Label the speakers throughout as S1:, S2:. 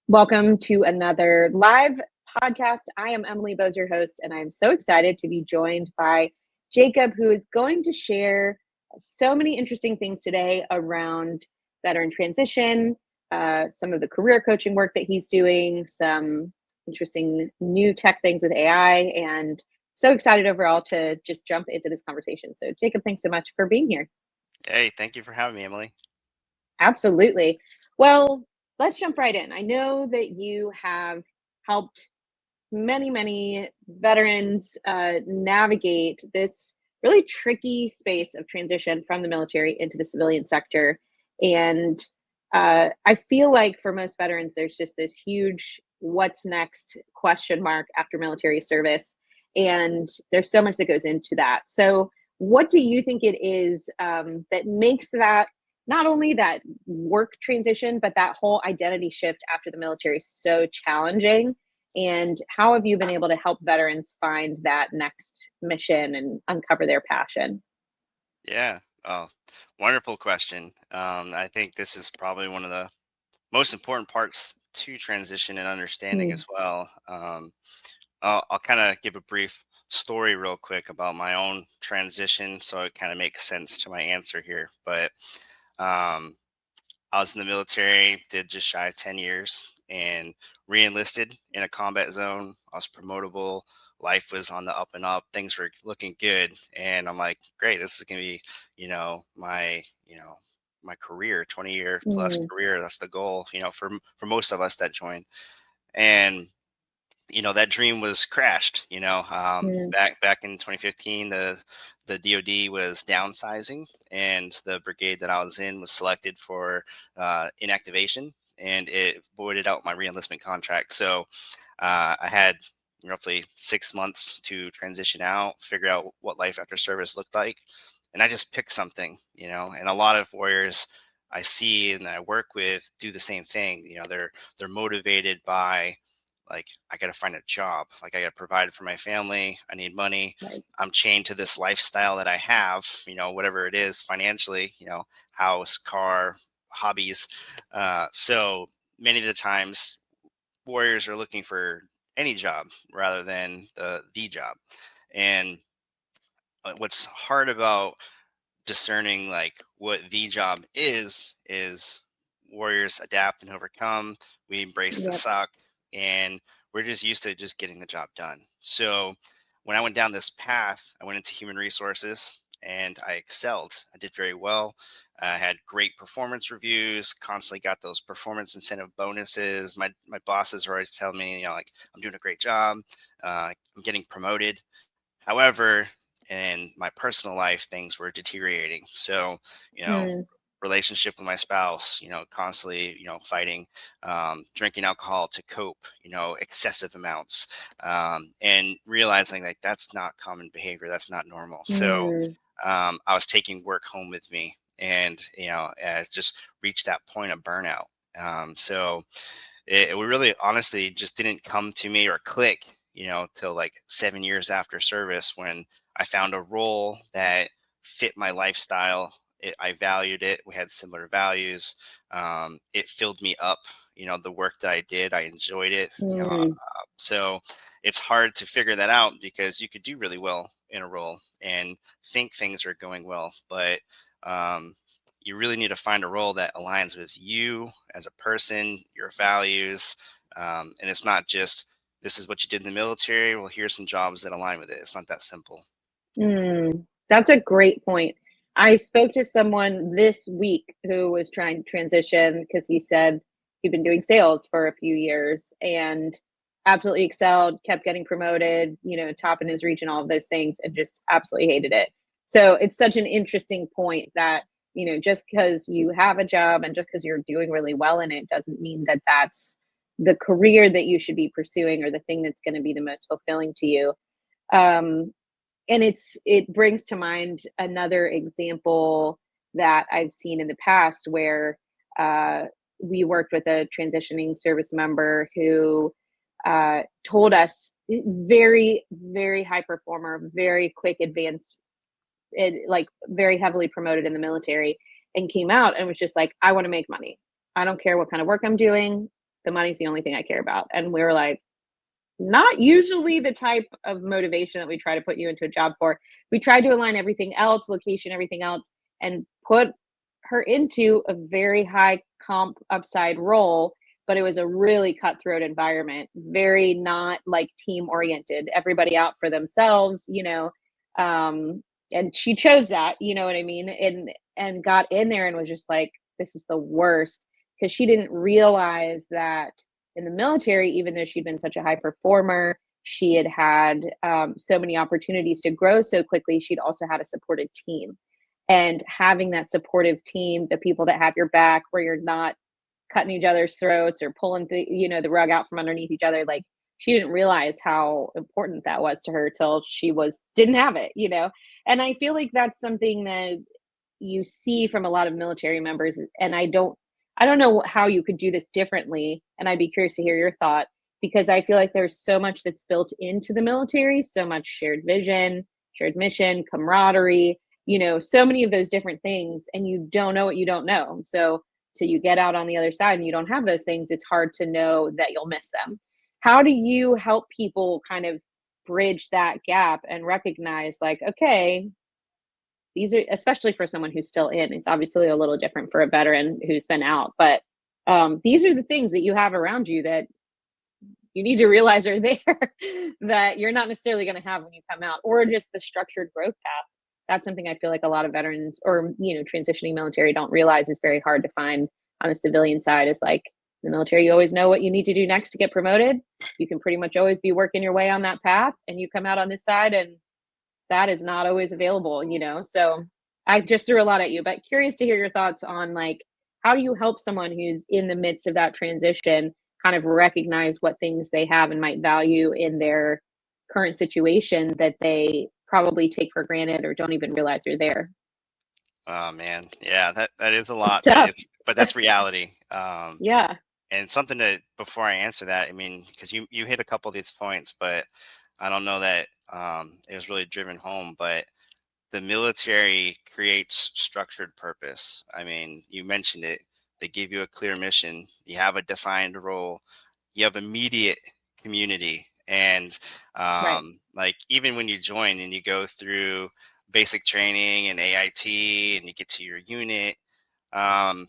S1: Welcome to another live podcast. I am Emily Bose, your host, and I'm so excited to be joined by Jacob, who is going to share so many interesting things today around veteran transition, some of the career coaching work that he's doing, some interesting new tech things with AI, and so excited overall to just jump into this conversation. So, Jacob, thanks so much for being here.
S2: Hey, thank you for having me, Emily.
S1: Absolutely. Well, let's jump right in. I know that you have helped many veterans navigate this really tricky space of transition from the military into the civilian sector. And I feel like for most veterans, there's just this huge what's next question mark after military service. And there's so much that goes into that. So, what do you think it is that makes that not only that work transition, but that whole identity shift after the military so challenging? And how have you been able to help veterans find that next mission and uncover their passion?
S2: Yeah, oh, wonderful question. I think this is probably one of the most important parts to transition and understanding
S1: Mm,
S2: as well. I'll kind of give a brief story real quick about my own transition so it kind of makes sense to my answer here. But um, I was in the military, did just shy of 10 years, and re-enlisted in a combat zone. I was promotable. Life was on the up and up. Things were looking good. And I'm like, great, this is going to be, my career, 20-year plus
S1: mm,
S2: career. That's the goal, for most of us that join. And that dream was crashed.
S1: mm,
S2: Back in 2015, the DoD was downsizing, and the brigade that I was in was selected for inactivation, and it voided out my reenlistment contract. So I had roughly 6 months to transition out, figure out what life after service looked like, and I just picked something. And a lot of warriors I see and I work with do the same thing. They're motivated by, like, I got to find a job. Like, I got to provide for my family. I need money.
S1: right.
S2: I'm chained to this lifestyle that I have, whatever it is financially, house, car, hobbies. So many of the times warriors are looking for any job rather than the job. And what's hard about discerning like what the job is warriors adapt and overcome. We embrace the
S1: Yep.
S2: suck, and we're just used to just getting the job done. So when I went down this path, I went into human resources and I excelled. I did very well. I had great performance reviews, constantly got those performance incentive bonuses. My bosses are always telling me, like, I'm doing a great job. I'm getting promoted. However, in my personal life, things were deteriorating. So, you know,
S1: Mm,
S2: relationship with my spouse, constantly, fighting, drinking alcohol to cope, excessive amounts, and realizing like that's not common behavior. That's not normal. So
S1: mm,
S2: I was taking work home with me, and, I just reached that point of burnout. So it really honestly just didn't come to me or click, till like 7 years after service, when I found a role that fit my lifestyle. I valued it. We had similar values. It filled me up. The work that I did, I enjoyed it.
S1: mm,
S2: So it's hard to figure that out because you could do really well in a role and think things are going well, but um, you really need to find a role that aligns with you as a person, your values. And it's not just, this is what you did in the military. Well, here's some jobs that align with it. It's not that simple.
S1: mm. That's a great point. I spoke to someone this week who was trying to transition because he said he'd been doing sales for a few years and absolutely excelled, kept getting promoted, top in his region, all of those things, and just absolutely hated it. So it's such an interesting point that, just because you have a job and just because you're doing really well in it doesn't mean that that's the career that you should be pursuing or the thing that's going to be the most fulfilling to you. Um, and it brings to mind another example that I've seen in the past where uh, we worked with a transitioning service member who told us very high performer, very quick advanced, like very heavily promoted in the military, and came out and was just like, I want to make money. I don't care what kind of work I'm doing. the money's the only thing I care about. And we were like, not usually the type of motivation that we try to put you into a job for. We tried to align everything else, location, everything else, and put her into a very high comp upside role, but it was a really cutthroat environment, very not like team oriented, everybody out for themselves, and she chose that, you know what I mean? And got in there and was just like, this is the worst, because she didn't realize that in the military, even though she'd been such a high performer, she had had so many opportunities to grow so quickly. She'd also had a supported team. And having that supportive team, the people that have your back, where you're not cutting each other's throats or pulling the rug out from underneath each other, like she didn't realize how important that was to her till she didn't have it. And I feel like that's something that you see from a lot of military members, and I don't know how you could do this differently, and I'd be curious to hear your thought, because I feel like there's so much that's built into the military, so much shared vision, shared mission, camaraderie, so many of those different things, and you don't know what you don't know. So till you get out on the other side and you don't have those things, it's hard to know that you'll miss them. How do you help people kind of bridge that gap and recognize, like, okay, these are, especially for someone who's still in, it's obviously a little different for a veteran who's been out, but these are the things that you have around you that you need to realize are there that you're not necessarily going to have when you come out, or just the structured growth path. That's something I feel like a lot of veterans, or transitioning military, don't realize is very hard to find on the civilian side. Is like, in the military, you always know what you need to do next to get promoted. You can pretty much always be working your way on that path, and you come out on this side and that is not always available. So I just threw a lot at you, but curious to hear your thoughts on, like, how do you help someone who's in the midst of that transition kind of recognize what things they have and might value in their current situation that they probably take for granted or don't even realize are there?
S2: Oh man, yeah, that is a
S1: It's
S2: lot, but
S1: tough.
S2: that's reality.
S1: Yeah.
S2: And something to before I answer that, I mean, because you hit a couple of these points, but I don't know that it was really driven home. But the military creates structured purpose. I mean, you mentioned it. They give you a clear mission. You have a defined role. You have immediate community, and
S1: Right.
S2: like even when you join and you go through basic training and AIT, and you get to your unit. Um,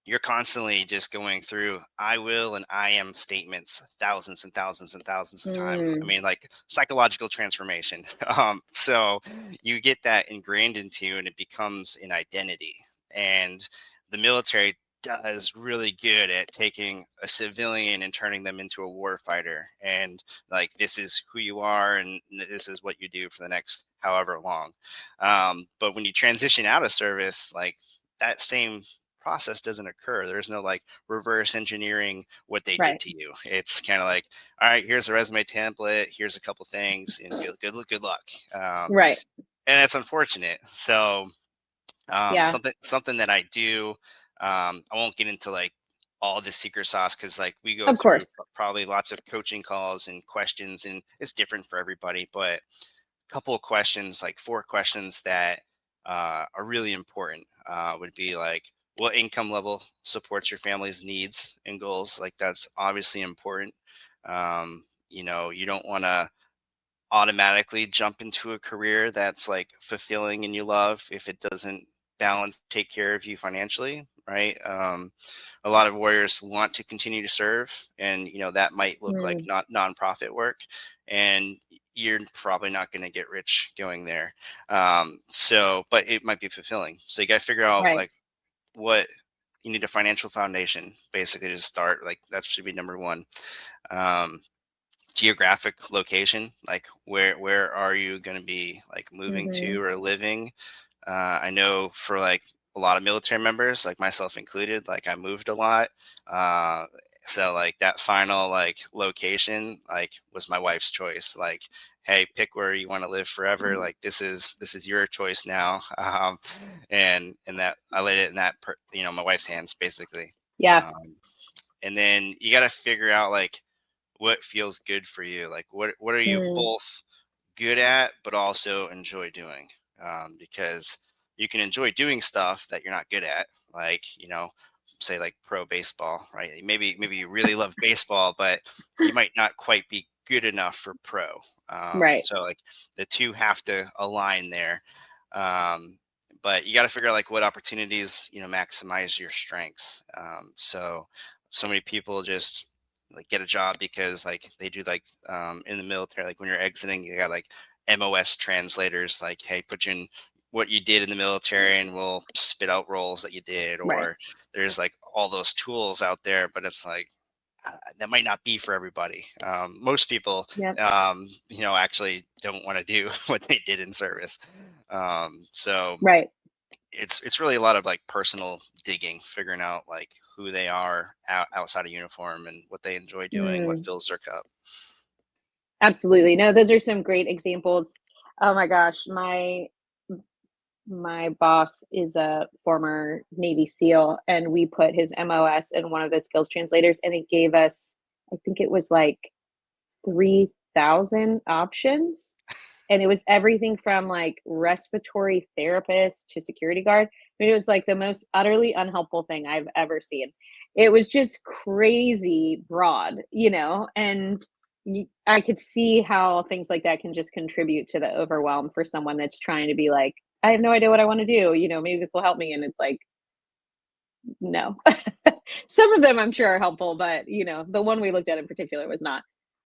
S2: you're constantly just going through I will and I am statements thousands and thousands and thousands of times. I
S1: Mm,
S2: mean, like psychological transformation. So you get that ingrained into you and it becomes an identity. And the military does really good at taking a civilian and turning them into a war fighter. And like, this is who you are and this is what you do for the next however long. But when you transition out of service, like that same process doesn't occur. There's no like reverse engineering what they did
S1: right.
S2: to you. It's kind of like, all right, here's a resume template, here's a couple things, and good luck.
S1: Right.
S2: And it's unfortunate. So
S1: Yeah.
S2: something that I do, I won't get into like all the secret sauce because like we go
S1: Of
S2: through
S1: course.
S2: probably lots of coaching calls and questions, and it's different for everybody. But couple of questions, like 4 questions that are really important would be like, what income level supports your family's needs and goals? Like that's obviously important. You don't want to automatically jump into a career that's like fulfilling and you love if it doesn't balance take care of you financially, right? A lot of warriors want to continue to serve, and that might look like
S1: Mm,
S2: not nonprofit work, and you're probably not going to get rich going there. So but it might be fulfilling, so you got to figure out
S1: right.
S2: like what you need. A financial foundation basically to start, like that should be number one. um, Geographic location, like where are you going to be like moving
S1: Hmm.
S2: to or living. I know for like a lot of military members, like myself included, like I moved a lot. uh, so like that final like location like was my wife's choice, like, hey, pick where you want to live forever, like this is your choice now. And that I laid it in my wife's hands basically.
S1: Yeah.
S2: um, and then you got to figure out like what feels good for you. Like what are you
S1: Mm,
S2: both good at, but also enjoy doing? Because you can enjoy doing stuff that you're not good at, like say like pro baseball, right? Maybe you really love baseball, but you might not quite be good enough for pro.
S1: Right.
S2: So like the two have to align there. Um, but you got to figure out like what opportunities, maximize your strengths. So many people just like get a job because like they do like in the military, like when you're exiting, you got like MOS translators, like, hey, put you in what you did in the military and we'll spit out roles that you did.
S1: Right.
S2: Or there's like all those tools out there, but it's like that might not be for everybody. Most people,
S1: Yep.
S2: actually don't want to do what they did in service. So
S1: Right.
S2: it's really a lot of like personal digging, figuring out like who they are outside of uniform and what they enjoy doing, what
S1: Mm,
S2: fills their cup.
S1: absolutely. No, those are some great examples. Oh my gosh, my boss is a former Navy SEAL, and we put his MOS in one of the skills translators, and it gave us, I think it was like 3,000 options. And it was everything from like respiratory therapist to security guard. I mean, it was like the most utterly unhelpful thing I've ever seen. It was just crazy broad, and I could see how things like that can just contribute to the overwhelm for someone that's trying to be like, I have no idea what I want to do. Maybe this will help me. And it's like, no. Some of them I'm sure are helpful, but the one we looked at in particular was not.